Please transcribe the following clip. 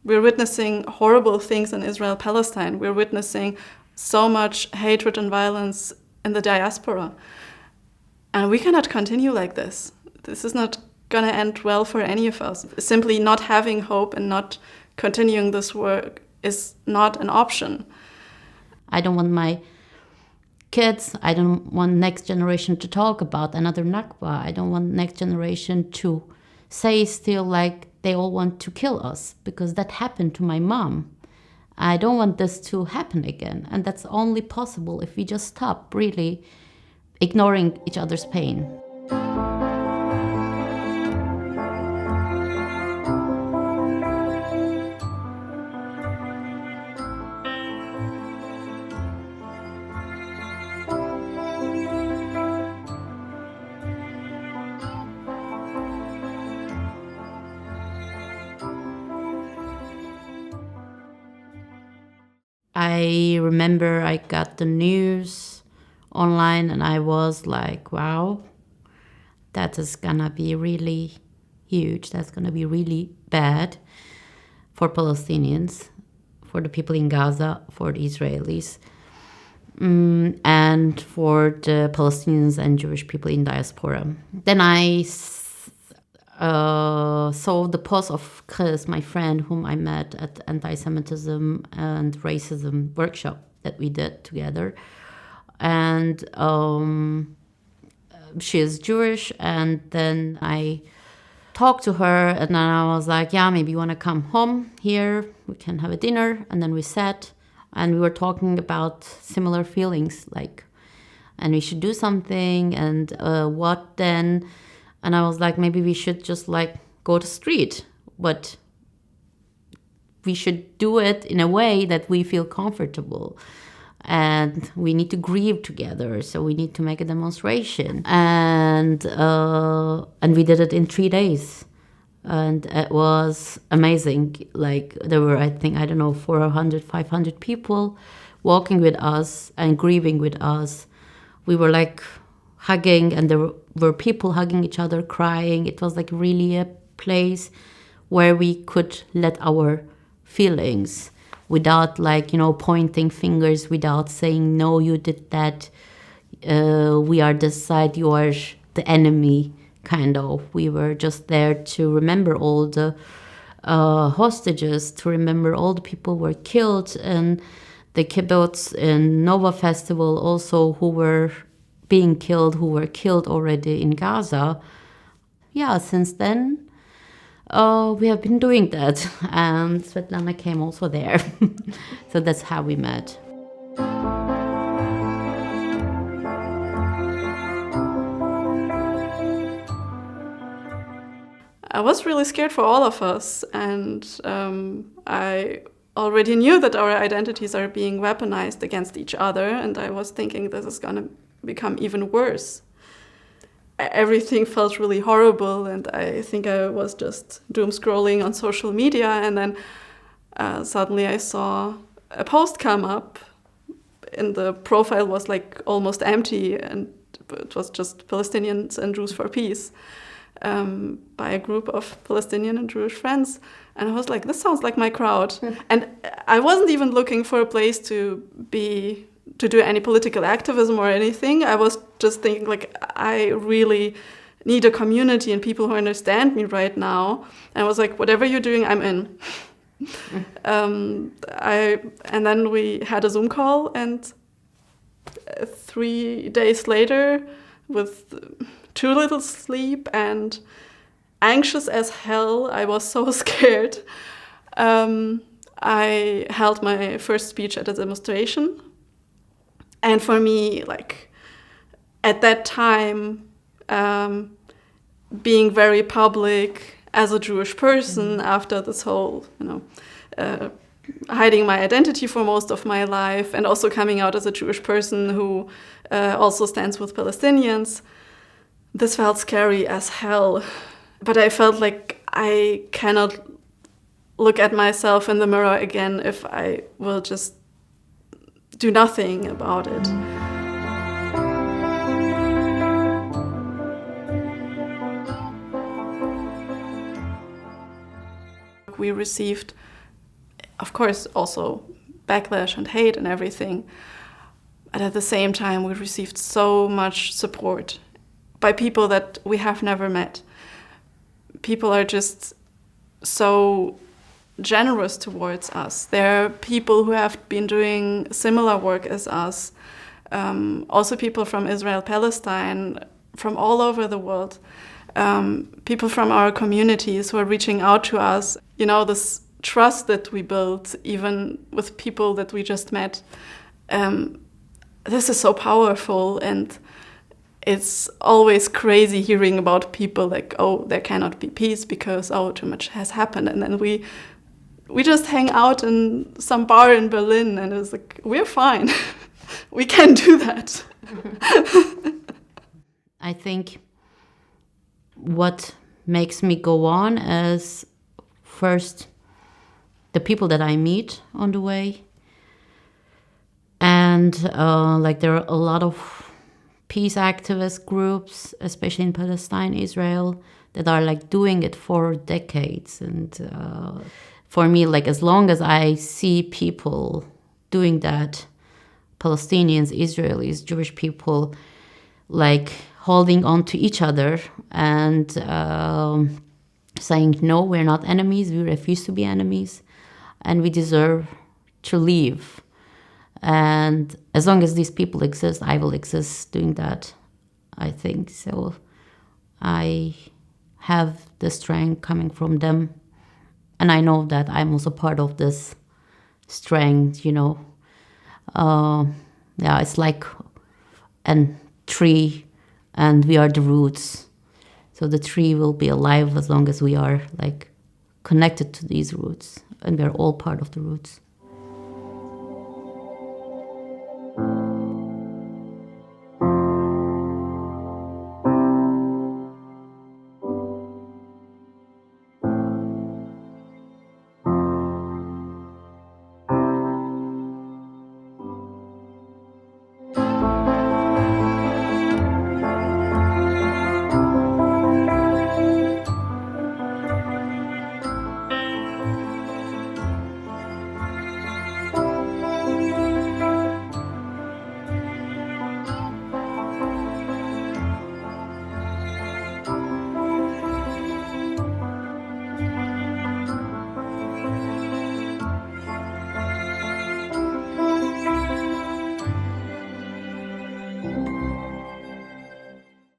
We're witnessing horrible things in Israel-Palestine. We're witnessing so much hatred and violence in the diaspora. And we cannot continue like this. This is not going to end well for any of us. Simply not having hope and not continuing this work is not an option. I don't want my kids, I don't want next generation to talk about another Nakba. I don't want next generation to say still like they all want to kill us, because that happened to my mom. I don't want this to happen again. And that's only possible if we just stop really ignoring each other's pain. I remember I got the news online and I was like, wow, that is gonna be really huge. That's gonna be really bad for Palestinians, for the people in Gaza, for the Israelis, and for the Palestinians and Jewish people in diaspora. Then I saw the post of Chris, my friend, whom I met at anti-Semitism and racism workshop that we did together. And she is Jewish. And then I talked to her and then I was like, yeah, maybe you want to come home here. We can have a dinner. And then we sat and we were talking about similar feelings, like, and we should do something and what then? And I was like, maybe we should just like go to the street, but we should do it in a way that we feel comfortable. And we need to grieve together, so we need to make a demonstration. And we did it in 3 days. And it was amazing. Like there were, I think, 400, 500 people walking with us and grieving with us. We were like hugging, and there were people hugging each other, crying. It was like really a place where we could let our feelings without pointing fingers, without saying, no, you did that. We are this side, you are the enemy, kind of. We were just there to remember all the hostages, to remember all the people who were killed, and the kibbutz and Nova Festival also who were being killed, who were killed already in Gaza. Yeah, since then, we have been doing that. And Svetlana came also there. So that's how we met. I was really scared for all of us. And I already knew that our identities are being weaponized against each other. And I was thinking this is going to become even worse. Everything felt really horrible, and I think I was just doom scrolling on social media, and then suddenly I saw a post come up, and the profile was like almost empty, and it was just Palestinians and Jews for Peace by a group of Palestinian and Jewish friends. And I was like, this sounds like my crowd. And I wasn't even looking for a place to do any political activism or anything. I was just thinking, like, I really need a community and people who understand me right now. And I was like, whatever you're doing, I'm in. And then we had a Zoom call, and 3 days later, with too little sleep and anxious as hell, I was so scared. I held my first speech at a demonstration. And for me, like, at that time, being very public as a Jewish person after this whole, hiding my identity for most of my life, and also coming out as a Jewish person who also stands with Palestinians, this felt scary as hell. But I felt like I cannot look at myself in the mirror again if I will just do nothing about it. We received of course, also backlash and hate and everything. But at the same time, we received so much support by people that we have never met. People are just so generous towards us. There are people who have been doing similar work as us. Also people from Israel, Palestine, from all over the world. People from our communities who are reaching out to us. You know, this trust that we built, even with people that we just met. This is so powerful, and it's always crazy hearing about people like, oh, there cannot be peace because, oh, too much has happened. And then we just hang out in some bar in Berlin, and it's like, we're fine. We can do that. I think what makes me go on is first the people that I meet on the way. And like there are a lot of peace activist groups, especially in Palestine, Israel, that are like doing it for decades. And for me, like as long as I see people doing that, Palestinians, Israelis, Jewish people, like holding on to each other and saying, no, we're not enemies, we refuse to be enemies, and we deserve to live. And as long as these people exist, I will exist doing that, I think. So I have the strength coming from them. And I know that I'm also part of this strength, you know. Yeah, it's like a tree, and we are the roots. So the tree will be alive as long as we are like connected to these roots, and we're all part of the roots.